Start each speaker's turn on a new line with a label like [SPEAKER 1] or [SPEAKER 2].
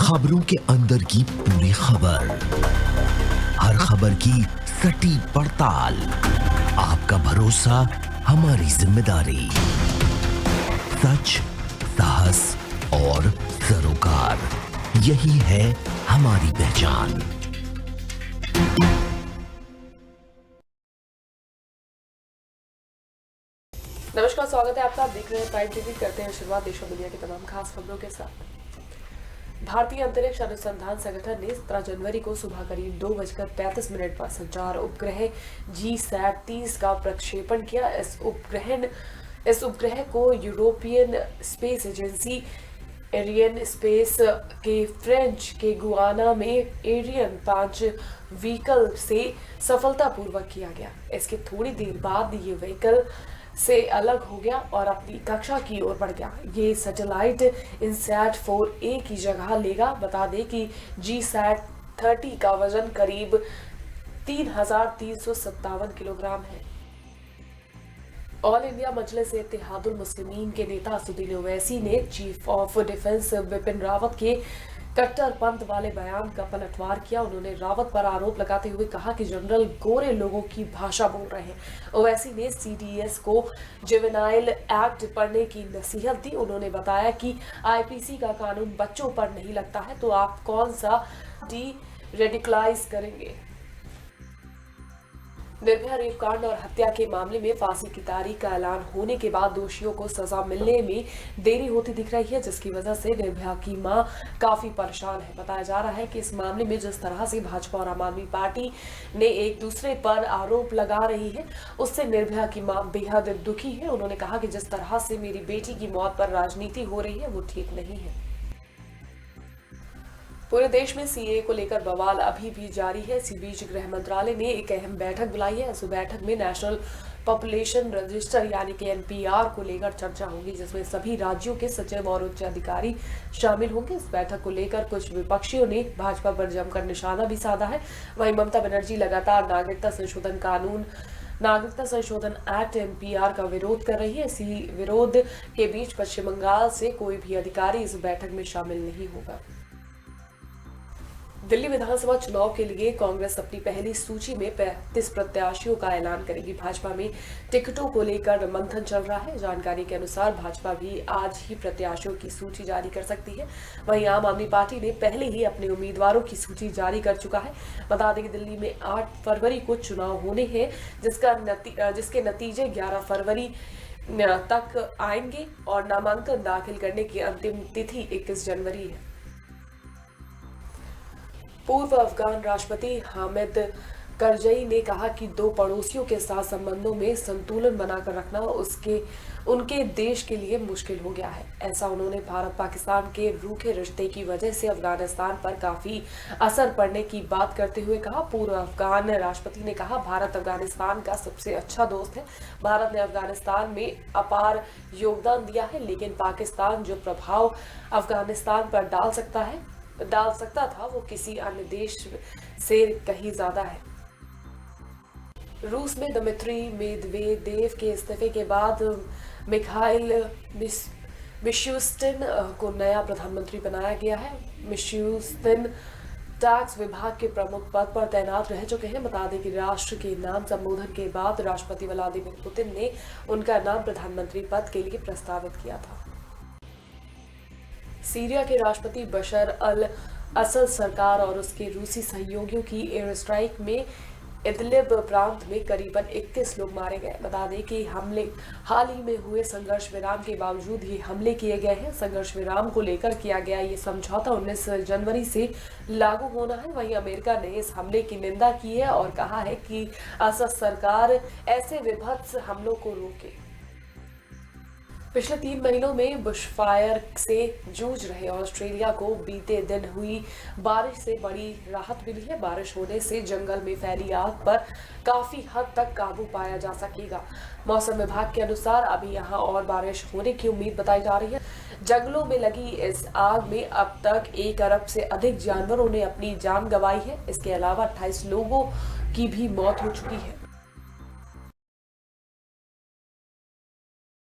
[SPEAKER 1] खबरों के अंदर की पूरी खबर, हर खबर की सटीक पड़ताल, आपका भरोसा हमारी जिम्मेदारी। सच, साहस और सरोकार, यही है हमारी पहचान।
[SPEAKER 2] नमस्कार, स्वागत है आपका। आप देख रहे हैं प्राइम टीवी। करते हैं शुरुआत देश और दुनिया की तमाम खास खबरों के साथ। भारतीय अंतरिक्ष अनुसंधान संगठन ने 17 जनवरी को सुबह करीब 2:35 पर संचार उपग्रह GSAT-30 का प्रक्षेपण किया। इस उपग्रह को European space agency Ariane space के फ्रेंच के गुआना में एरियन 5 व्हीकल से सफलतापूर्वक किया गया। इसके थोड़ी देर बाद ये व्हीकल से अलग हो गया और अपनी कक्षा की ओर बढ़ गया। ये सैटेलाइट INSAT-4A की जगह लेगा। बता दें कि GSAT-30 का वजन करीब 3,357 किलोग्राम है। ऑल इंडिया मजलिस इत्तेहादुल मुस्लिमीन के नेता असदुद्दीन ओवैसी ने chief of defence Bipin Rawat के कट्टरपंथ वाले बयान का पलटवार किया। उन्होंने रावत पर आरोप लगाते हुए कहा कि जनरल गोरे लोगों की भाषा बोल रहे हैं। ओवैसी ने CDS को जुवेनाइल एक्ट पढ़ने की नसीहत दी। उन्होंने बताया कि IPC का कानून बच्चों पर नहीं लगता है तो आप कौन सा डी-रेडिकलाइज करेंगे। निर्भया रेप कांड और हत्या के मामले में फांसी की तारीख का ऐलान होने के बाद दोषियों को सजा मिलने में देरी होती दिख रही है, जिसकी वजह से निर्भया की मां काफी परेशान है। बताया जा रहा है कि इस मामले में जिस तरह से भाजपा और आम आदमी पार्टी ने एक दूसरे पर आरोप लगा रही है, उससे निर्भया की मां बेहद दुखी है। उन्होंने कहा कि जिस तरह से मेरी बेटी की मौत पर राजनीति हो रही है वो ठीक नहीं है। पूरे देश में CAA को लेकर बवाल अभी भी जारी है। इसी बीच गृह मंत्रालय ने एक अहम बैठक बुलाई है। इस बैठक में नेशनल पॉपुलेशन रजिस्टर यानी कि NPR को लेकर चर्चा होगी, जिसमें सभी राज्यों के सचिव और उच्च अधिकारी शामिल होंगे। इस बैठक को लेकर कुछ विपक्षियों ने भाजपा पर जमकर निशाना भी साधा है। वहीं ममता बनर्जी लगातार नागरिकता संशोधन एक्ट NPR का विरोध कर रही है। इसी विरोध के बीच पश्चिम बंगाल से कोई भी अधिकारी इस बैठक में शामिल नहीं होगा। दिल्ली विधानसभा चुनाव के लिए कांग्रेस अपनी पहली सूची में 35 प्रत्याशियों का ऐलान करेगी। भाजपा में टिकटों को लेकर मंथन चल रहा है। जानकारी के अनुसार भाजपा भी आज ही प्रत्याशियों की सूची जारी कर सकती है। वहीं आम आदमी पार्टी ने पहले ही अपने उम्मीदवारों की सूची जारी कर चुका है। बता दें कि दिल्ली में 8 फरवरी को चुनाव होने हैं, जिसके नतीजे 11 फरवरी तक आएंगे और नामांकन दाखिल करने की अंतिम तिथि 21 जनवरी है। पूर्व अफगान राष्ट्रपति हामिद करजई ने कहा कि दो पड़ोसियों के साथ संबंधों में संतुलन बनाकर रखना उनके देश के लिए मुश्किल हो गया है। ऐसा उन्होंने भारत पाकिस्तान के रूखे रिश्ते की वजह से अफगानिस्तान पर काफी असर पड़ने की बात करते हुए कहा। पूर्व अफगान राष्ट्रपति ने कहा, भारत अफगानिस्तान का सबसे अच्छा दोस्त है। भारत ने अफगानिस्तान में अपार योगदान दिया है, लेकिन पाकिस्तान जो प्रभाव अफगानिस्तान पर डाल सकता था वो किसी अन्य देश से कहीं ज्यादा है। रूस में दमित्री मेदवेदेव के इस्तीफे के बाद मिखाइल मिशुस्तिन को नया प्रधानमंत्री बनाया गया है। मिशुस्तिन टैक्स विभाग के प्रमुख पद पर तैनात रह चुके हैं। बता दें कि राष्ट्र के नाम संबोधन के बाद राष्ट्रपति व्लादिमीर पुतिन ने उनका नाम प्रधानमंत्री पद के लिए प्रस्तावित किया था। सीरिया के राष्ट्रपति बशर अल असद सरकार और उसके रूसी सहयोगियों की एयर स्ट्राइक में इदलिब प्रांत में करीबन 31 लोग मारे गए। बता दें कि हाल ही में हुए संघर्ष विराम के बावजूद ये हमले किए गए हैं। संघर्ष विराम को लेकर किया गया ये समझौता 19 जनवरी से लागू होना है। वहीं अमेरिका ने इस हमले की निंदा की है और कहा है कि असद सरकार ऐसे विभत्स हमलों को रोके। पिछले 3 महीनों में बुशफायर से जूझ रहे ऑस्ट्रेलिया को बीते दिन हुई बारिश से बड़ी राहत मिली है। बारिश होने से जंगल में फैली आग पर काफी हद तक काबू पाया जा सकेगा। मौसम विभाग के अनुसार अभी यहां और बारिश होने की उम्मीद बताई जा रही है। जंगलों में लगी इस आग में अब तक 1 अरब से अधिक जानवरों ने अपनी जान गंवाई है। इसके अलावा 28 लोगों की भी मौत हो चुकी है।